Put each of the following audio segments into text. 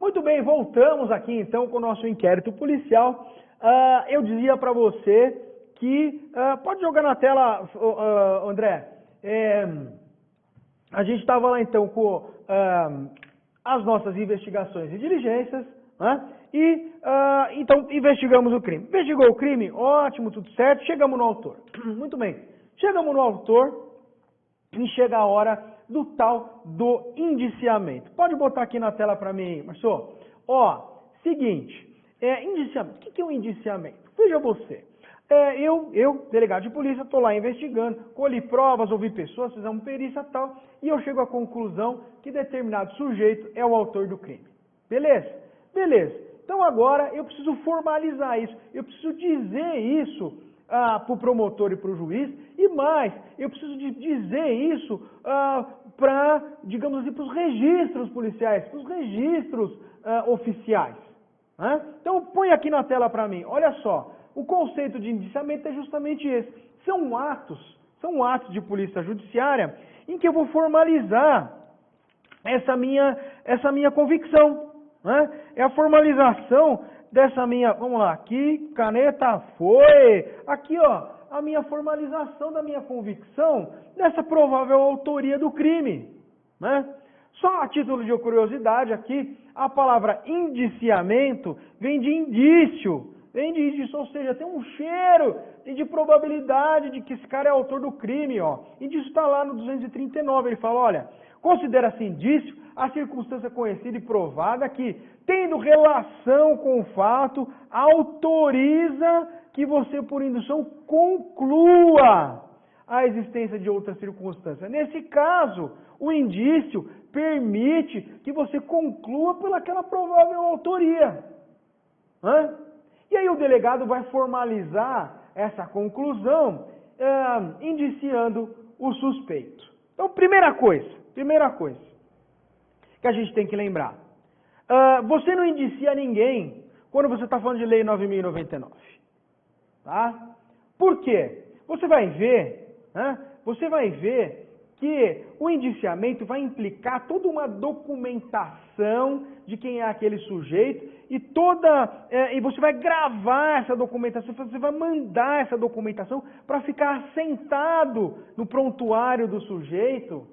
Muito bem, voltamos aqui então com o nosso inquérito policial. Eu dizia para você que, pode jogar na tela, André, a gente estava lá então com as nossas investigações e diligências, né? E então investigamos o crime. Investigou o crime, ótimo, tudo certo, chegamos no autor. Muito bem, chegamos no autor e chega a hora do tal do indiciamento. Pode botar aqui na tela para mim, Marcelo? Seguinte, indiciamento. O que é um indiciamento? Veja você. Eu, delegado de polícia, estou lá investigando, colhi provas, ouvi pessoas, fiz uma perícia e tal, e eu chego à conclusão que determinado sujeito é o autor do crime. Beleza? Beleza. Então agora eu preciso formalizar isso, eu preciso dizer isso para o promotor e para o juiz, e mais, eu preciso dizer isso para, digamos assim, para os registros policiais, para os registros oficiais. Né? Então põe aqui na tela para mim, olha só, o conceito de indiciamento é justamente esse, são atos de polícia judiciária em que eu vou formalizar essa minha convicção, né? É a formalização dessa minha, vamos lá, aqui, caneta foi, aqui ó, a minha formalização da minha convicção dessa provável autoria do crime, né? Só a título de curiosidade aqui, a palavra indiciamento vem de indício, ou seja, tem um cheiro de probabilidade de que esse cara é autor do crime, ó. Indício está lá no 239, ele fala, olha, considera-se indício a circunstância conhecida e provada que, tendo relação com o fato, autoriza que você, por indução, conclua a existência de outra circunstância. Nesse caso, o indício permite que você conclua pelaquela provável autoria. E aí o delegado vai formalizar essa conclusão indiciando o suspeito. Então, primeira coisa que a gente tem que lembrar. Você não indicia ninguém quando você está falando de Lei 9.099. Tá? Por quê? Você vai ver que o indiciamento vai implicar toda uma documentação de quem é aquele sujeito e você vai gravar essa documentação, você vai mandar essa documentação para ficar assentado no prontuário do sujeito,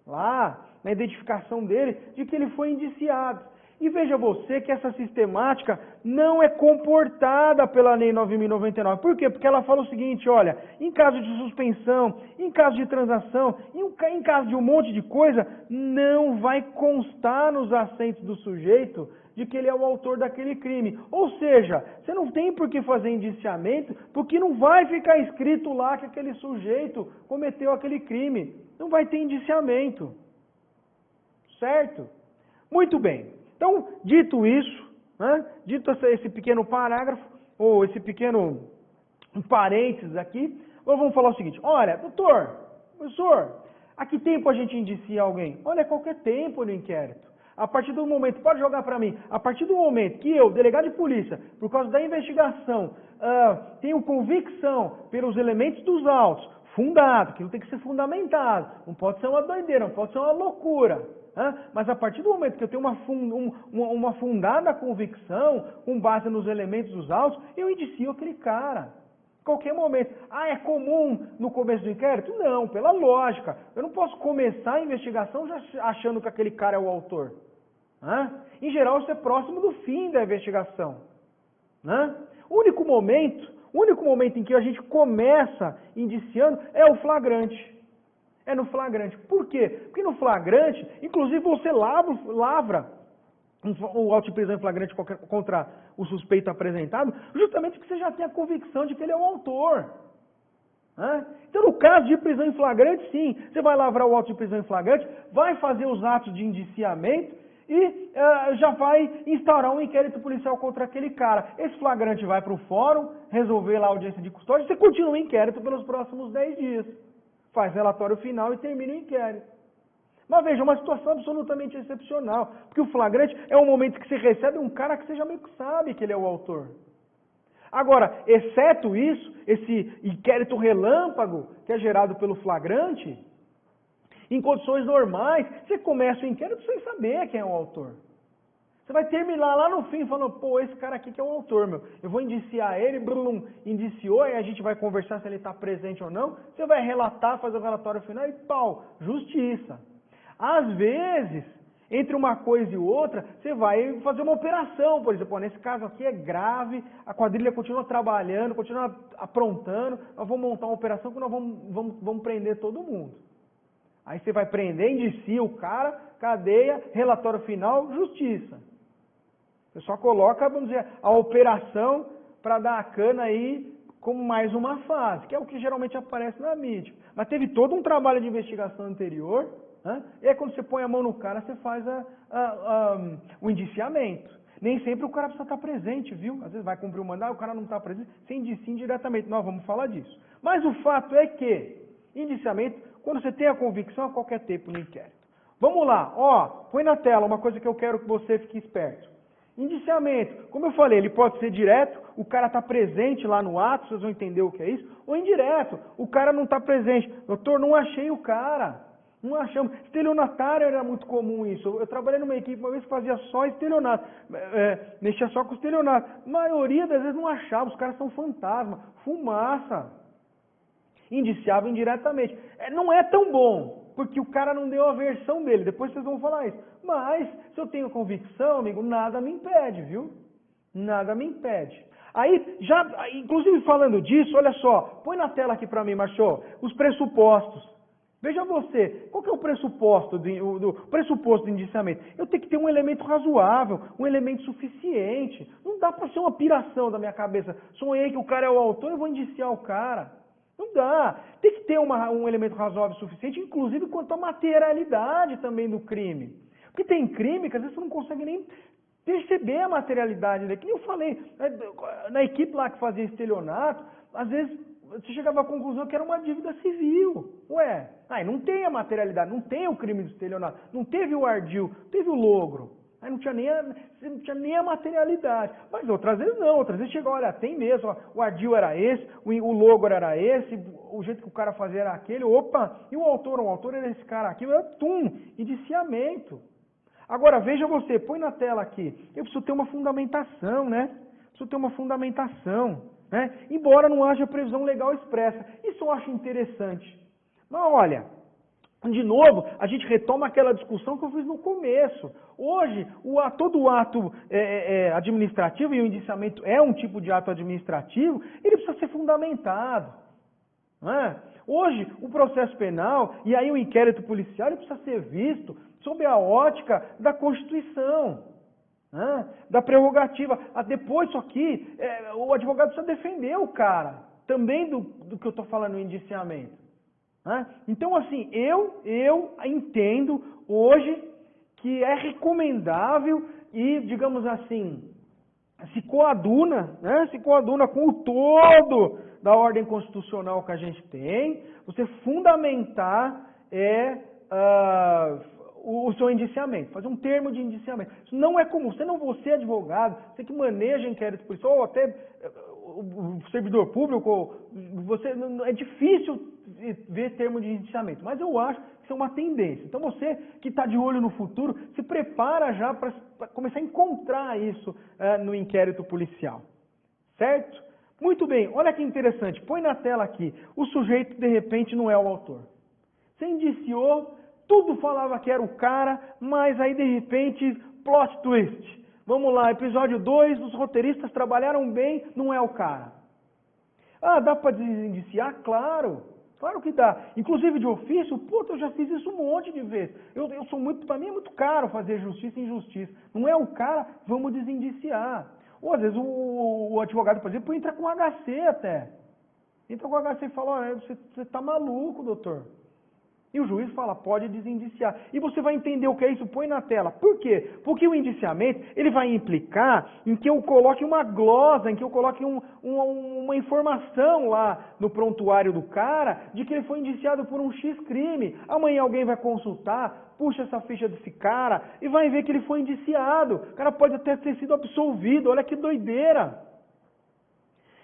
lá, na identificação dele, de que ele foi indiciado. E veja você que essa sistemática não é comportada pela Lei 9.099. Por quê? Porque ela fala o seguinte, olha, em caso de suspensão, em caso de transação, em caso de um monte de coisa, não vai constar nos assentos do sujeito de que ele é o autor daquele crime. Ou seja, você não tem por que fazer indiciamento, porque não vai ficar escrito lá que aquele sujeito cometeu aquele crime. Não vai ter indiciamento. Certo? Muito bem. Então, dito isso, né, dito esse pequeno parágrafo, ou esse pequeno parênteses aqui, vamos falar o seguinte, olha, professor, a que tempo a gente indicia alguém? Olha, qualquer tempo no inquérito. A partir do momento, pode jogar para mim, a partir do momento que eu, delegado de polícia, por causa da investigação, tenho convicção pelos elementos dos autos, fundado, aquilo tem que ser fundamentado, não pode ser uma doideira, não pode ser uma loucura. Mas a partir do momento que eu tenho uma fundada convicção, com base nos elementos dos autos, eu indicio aquele cara. Qualquer momento. É comum no começo do inquérito? Não, pela lógica. Eu não posso começar a investigação já achando que aquele cara é o autor. Em geral, isso é próximo do fim da investigação. O único momento em que a gente começa indiciando é o flagrante. É no flagrante. Por quê? Porque no flagrante, inclusive você lavra o auto de prisão em flagrante contra o suspeito apresentado, justamente porque você já tem a convicção de que ele é o autor. Então, no caso de prisão em flagrante, sim, você vai lavrar o auto de prisão em flagrante, vai fazer os atos de indiciamento e já vai instaurar um inquérito policial contra aquele cara. Esse flagrante vai para o fórum, resolver lá a audiência de custódia, você continua o inquérito pelos próximos 10 dias. Faz relatório final e termina o inquérito. Mas veja, uma situação absolutamente excepcional, porque o flagrante é o momento que você recebe um cara que você já meio que sabe que ele é o autor. Agora, exceto isso, esse inquérito relâmpago que é gerado pelo flagrante, em condições normais, você começa o inquérito sem saber quem é o autor. Você vai terminar lá no fim falando, pô, esse cara aqui que é o autor, meu. Eu vou indiciar ele, Bruno indiciou, e a gente vai conversar se ele está presente ou não. Você vai relatar, fazer o relatório final e pau, justiça. Às vezes, entre uma coisa e outra, você vai fazer uma operação, por exemplo, nesse caso aqui é grave, a quadrilha continua trabalhando, continua aprontando, nós vamos montar uma operação que nós vamos prender todo mundo. Aí você vai prender, indicia o cara, cadeia, relatório final, justiça. Você só coloca, vamos dizer, a operação para dar a cana aí como mais uma fase, que é o que geralmente aparece na mídia. Mas teve todo um trabalho de investigação anterior, né? E aí quando você põe a mão no cara, você faz o indiciamento. Nem sempre o cara precisa estar presente, viu? Às vezes vai cumprir o mandado, o cara não está presente, você indicia indiretamente. Nós vamos falar disso. Mas o fato é que, indiciamento, quando você tem a convicção, a qualquer tempo no inquérito. Vamos lá, ó, põe na tela uma coisa que eu quero que você fique esperto. Indiciamento, como eu falei, ele pode ser direto, o cara está presente lá no ato, vocês vão entender o que é isso, ou indireto, o cara não está presente. Doutor, não achei o cara, não achamos. Estelionatário era muito comum isso. Eu trabalhei numa equipe uma vez que fazia só estelionato, mexia só com estelionato. A maioria das vezes não achava, os caras são fantasma, fumaça. Indiciava indiretamente. Não é tão bom, porque o cara não deu a versão dele, depois vocês vão falar isso. Mas, se eu tenho convicção, amigo, nada me impede, viu? Nada me impede. Aí, já, inclusive falando disso, olha só, põe na tela aqui para mim, Machô, os pressupostos. Veja você, qual que é o pressuposto do indiciamento? Eu tenho que ter um elemento razoável, um elemento suficiente. Não dá para ser uma piração da minha cabeça. Sonhei que o cara é o autor, eu vou indiciar o cara. Não dá. Tem que ter um elemento razoável suficiente, inclusive quanto à materialidade também do crime. Porque tem crime que às vezes você não consegue nem perceber a materialidade dele. Que nem eu falei, na equipe lá que fazia estelionato, às vezes você chegava à conclusão que era uma dívida civil. Ué, aí não tem a materialidade, não tem o crime do estelionato, não teve o ardil, não teve o logro. Aí não tinha nem a materialidade. Mas outras vezes não, outras vezes chegou, olha, tem mesmo, ó, o ardil era esse, o logro era esse, o jeito que o cara fazia era aquele, opa, e o autor era esse cara aqui, indiciamento. Agora, veja você, põe na tela aqui, eu preciso ter uma fundamentação, né? Preciso ter uma fundamentação, né? Embora não haja previsão legal expressa. Isso eu acho interessante. Mas olha, de novo, a gente retoma aquela discussão que eu fiz no começo. Hoje, todo ato administrativo, e o indiciamento é um tipo de ato administrativo, ele precisa ser fundamentado. Não é? Hoje, o processo penal, e aí o inquérito policial, ele precisa ser visto sob a ótica da Constituição, né? Da prerrogativa. Depois disso aqui, o advogado precisa defender o cara, também do que eu estou falando no indiciamento. Então, assim, eu entendo hoje que é recomendável e, digamos assim, se coaduna com o todo da ordem constitucional que a gente tem, você fundamentar o seu indiciamento, fazer um termo de indiciamento. Isso não é comum, você é advogado, você que maneja inquérito policial, ou até o servidor público, é difícil ver termo de indiciamento, mas eu acho que isso é uma tendência. Então você que está de olho no futuro, se prepara já para começar a encontrar isso no inquérito policial. Certo? Muito bem, olha que interessante, põe na tela aqui, o sujeito de repente não é o autor. Você indiciou, tudo falava que era o cara, mas aí de repente, plot twist. Vamos lá, episódio 2, os roteiristas trabalharam bem, não é o cara. Dá para desindiciar? Claro que dá. Inclusive de ofício, eu já fiz isso um monte de vezes. Para mim é muito caro fazer justiça e injustiça. Não é o cara, vamos desindiciar. Ou às vezes o advogado, por exemplo, entra com HC até. Entra com HC e fala, você está maluco, doutor. E o juiz fala, pode desindiciar. E você vai entender o que é isso, põe na tela. Por quê? Porque o indiciamento, ele vai implicar em que eu coloque uma glosa, em que eu coloque uma informação lá no prontuário do cara, de que ele foi indiciado por um X crime. Amanhã alguém vai consultar, puxa essa ficha desse cara, e vai ver que ele foi indiciado. O cara pode até ter sido absolvido, olha que doideira.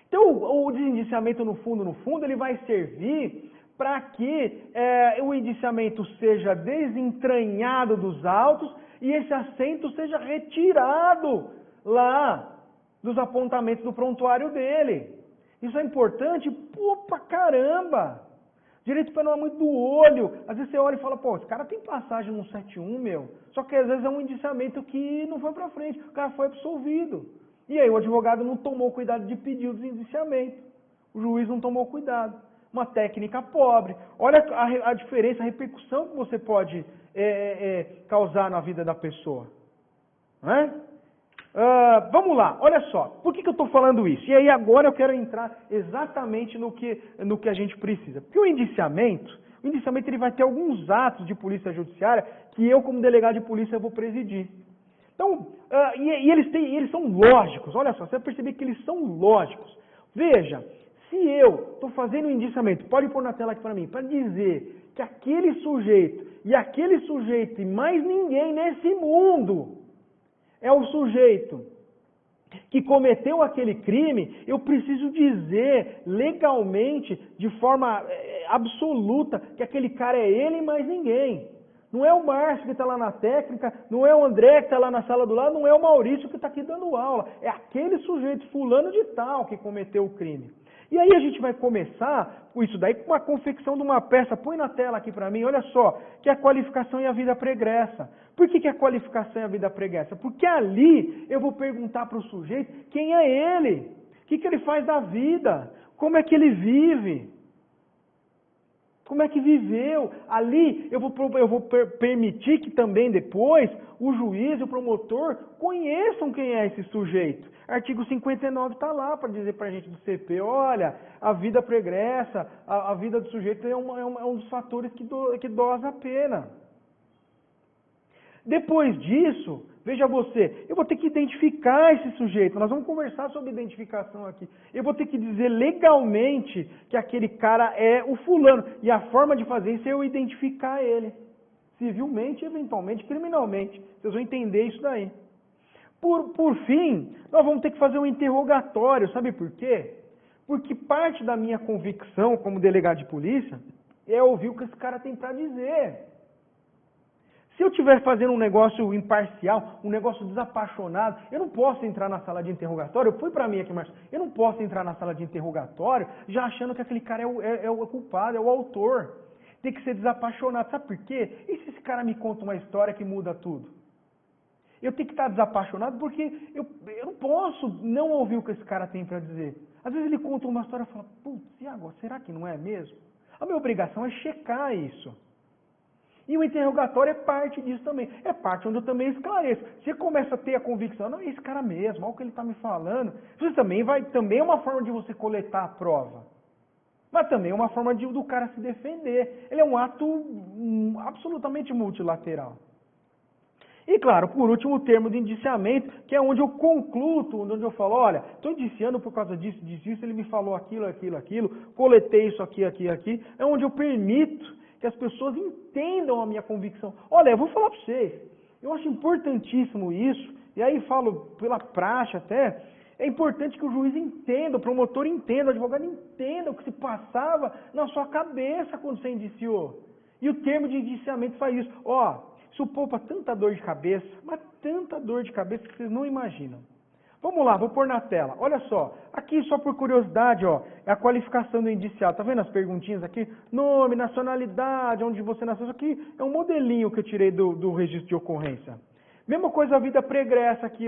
Então, o desindiciamento, no fundo, ele vai servir para que o indiciamento seja desentranhado dos autos e esse assento seja retirado lá dos apontamentos do prontuário dele. Isso é importante? Pô, pra caramba! Direito penal é muito do olho. Às vezes você olha e fala, pô, esse cara tem passagem no 71, meu. Só que às vezes é um indiciamento que não foi pra frente. O cara foi absolvido. E aí o advogado não tomou cuidado de pedir o desindiciamento. O juiz não tomou cuidado. Uma técnica pobre. Olha a diferença, a repercussão que você pode causar na vida da pessoa. Não é? Vamos lá, olha só, por que eu estou falando isso? E aí agora eu quero entrar exatamente no que a gente precisa. Porque o indiciamento ele vai ter alguns atos de polícia judiciária que eu, como delegado de polícia, vou presidir. Então, eles são lógicos, olha só, você vai perceber que eles são lógicos. Veja, se eu estou fazendo um indiciamento, pode pôr na tela aqui para mim, para dizer que aquele sujeito e mais ninguém nesse mundo é o sujeito que cometeu aquele crime, eu preciso dizer legalmente, de forma absoluta, que aquele cara é ele e mais ninguém. Não é o Márcio que está lá na técnica, não é o André que está lá na sala do lado, não é o Maurício que está aqui dando aula. É aquele sujeito fulano de tal que cometeu o crime. E aí a gente vai começar com isso daí, com uma confecção de uma peça. Põe na tela aqui para mim, olha só, que é a qualificação e a vida pregressa. Por que a qualificação e a vida pregressa? Porque ali eu vou perguntar para o sujeito quem é ele, o que ele faz da vida, como é que ele vive, como é que viveu. Ali eu vou permitir que também depois o juiz e o promotor conheçam quem é esse sujeito. Artigo 59 está lá para dizer para a gente do CP, olha, a vida pregressa, a vida do sujeito é um dos fatores que dosa a pena. Depois disso, veja você, eu vou ter que identificar esse sujeito, nós vamos conversar sobre identificação aqui. Eu vou ter que dizer legalmente que aquele cara é o fulano, e a forma de fazer isso é eu identificar ele, civilmente, eventualmente, criminalmente. Vocês vão entender isso daí. Por fim, nós vamos ter que fazer um interrogatório, sabe por quê? Porque parte da minha convicção como delegado de polícia é ouvir o que esse cara tem para dizer. Se eu estiver fazendo um negócio imparcial, um negócio desapaixonado, eu não posso entrar na sala de interrogatório, eu fui para mim aqui, mas eu não posso entrar na sala de interrogatório já achando que aquele cara é o culpado, é o autor. Tem que ser desapaixonado. Sabe por quê? E se esse cara me conta uma história que muda tudo? Eu tenho que estar desapaixonado porque eu não posso não ouvir o que esse cara tem para dizer. Às vezes ele conta uma história e fala, putz, e agora? Será que não é mesmo? A minha obrigação é checar isso. E o interrogatório é parte disso também. É parte onde eu também esclareço. Você começa a ter a convicção, não, é esse cara mesmo, olha o que ele está me falando. Isso também é uma forma de você coletar a prova. Mas também é uma forma do cara se defender. Ele é um ato absolutamente multilateral. E claro, por último, o termo de indiciamento, que é onde eu concluo tudo, onde eu falo, olha, estou indiciando por causa disso, ele me falou aquilo, coletei isso aqui. É onde eu permito que as pessoas entendam a minha convicção. Olha, eu vou falar para vocês, eu acho importantíssimo isso, e aí falo pela praxe até, é importante que o juiz entenda, o promotor entenda, o advogado entenda o que se passava na sua cabeça quando você indiciou. E o termo de indiciamento faz isso. Isso poupa tanta dor de cabeça, mas tanta dor de cabeça que vocês não imaginam. Vamos lá, vou pôr na tela. Olha só, aqui só por curiosidade, é a qualificação do indiciado. Tá vendo as perguntinhas aqui? Nome, nacionalidade, onde você nasceu. Isso aqui é um modelinho que eu tirei do registro de ocorrência. Mesma coisa a vida pregressa aqui,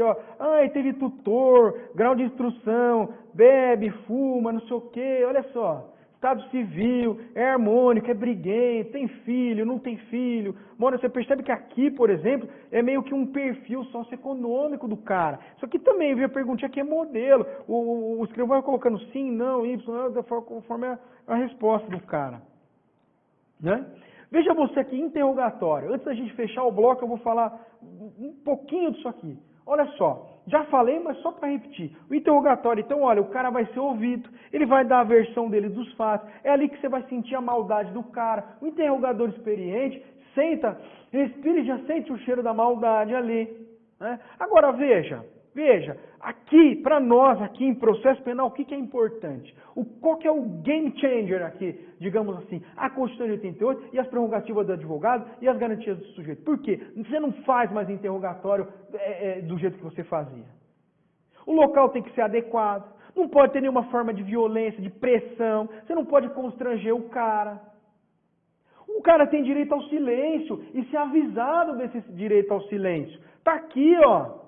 teve tutor, grau de instrução, bebe, fuma, não sei o quê, olha só. Estado civil, é harmônico, é briguento, tem filho, não tem filho. Você percebe que aqui, por exemplo, é meio que um perfil socioeconômico do cara. Isso aqui também, viu? A perguntinha aqui é modelo. O escrivão vai colocando sim, não, y, conforme a resposta do cara. Né? Veja você aqui, interrogatório. Antes da gente fechar o bloco, eu vou falar um pouquinho disso aqui. Olha só, já falei, mas só para repetir. O interrogatório, então, olha, o cara vai ser ouvido, ele vai dar a versão dele dos fatos, é ali que você vai sentir a maldade do cara. O interrogador experiente senta, respira e já sente o cheiro da maldade ali. Né? Agora, veja, Veja, aqui, para nós, aqui em processo penal, o que é importante? Qual que é o game changer aqui, digamos assim? A Constituição de 88 e as prerrogativas do advogado e as garantias do sujeito. Por quê? Você não faz mais interrogatório do jeito que você fazia. O local tem que ser adequado, não pode ter nenhuma forma de violência, de pressão, você não pode constranger o cara. O cara tem direito ao silêncio e ser avisado desse direito ao silêncio. Está aqui, ó.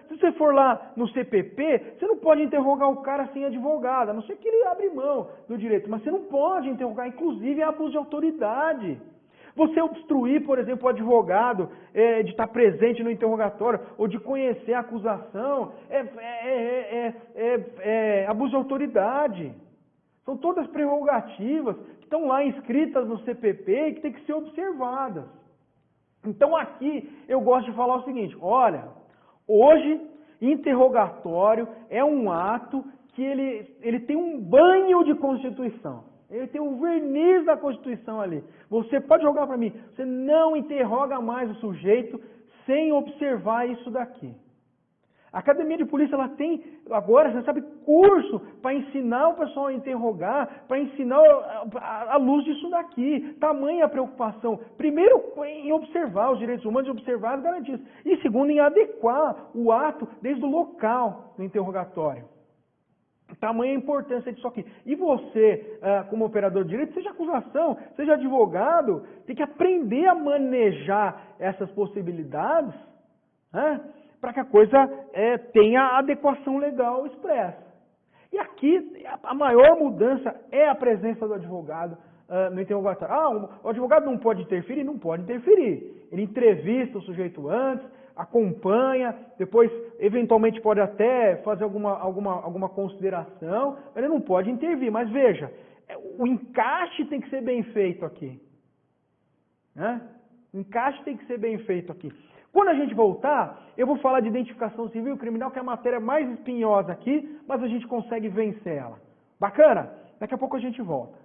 Se você for lá no CPP, você não pode interrogar o cara sem advogado, a não ser que ele abra mão do direito, mas você não pode interrogar, inclusive é abuso de autoridade. Você obstruir, por exemplo, o advogado de estar presente no interrogatório ou de conhecer a acusação é abuso de autoridade. São todas prerrogativas que estão lá inscritas no CPP e que têm que ser observadas. Então aqui eu gosto de falar o seguinte, olha, hoje interrogatório é um ato que ele tem um banho de Constituição. Ele tem um verniz da Constituição ali. Você pode jogar para mim, você não interroga mais o sujeito sem observar isso daqui. A Academia de Polícia ela tem agora, você sabe, curso para ensinar o pessoal a interrogar, para ensinar a luz disso daqui. Tamanha a preocupação. Primeiro, em observar os direitos humanos, e observar as garantias. E segundo, em adequar o ato desde o local do interrogatório. Tamanha a importância disso aqui. E você, como operador de direito, seja acusação, seja advogado, tem que aprender a manejar essas possibilidades, para que a coisa tenha a adequação legal expressa. E aqui, a maior mudança é a presença do advogado no interrogatório. O advogado não pode interferir? Não pode interferir. Ele entrevista o sujeito antes, acompanha, depois, eventualmente, pode até fazer alguma consideração, mas ele não pode intervir. Mas veja, o encaixe tem que ser bem feito aqui. O encaixe tem que ser bem feito aqui. Quando a gente voltar, eu vou falar de identificação civil e criminal, que é a matéria mais espinhosa aqui, mas a gente consegue vencer ela. Bacana? Daqui a pouco a gente volta.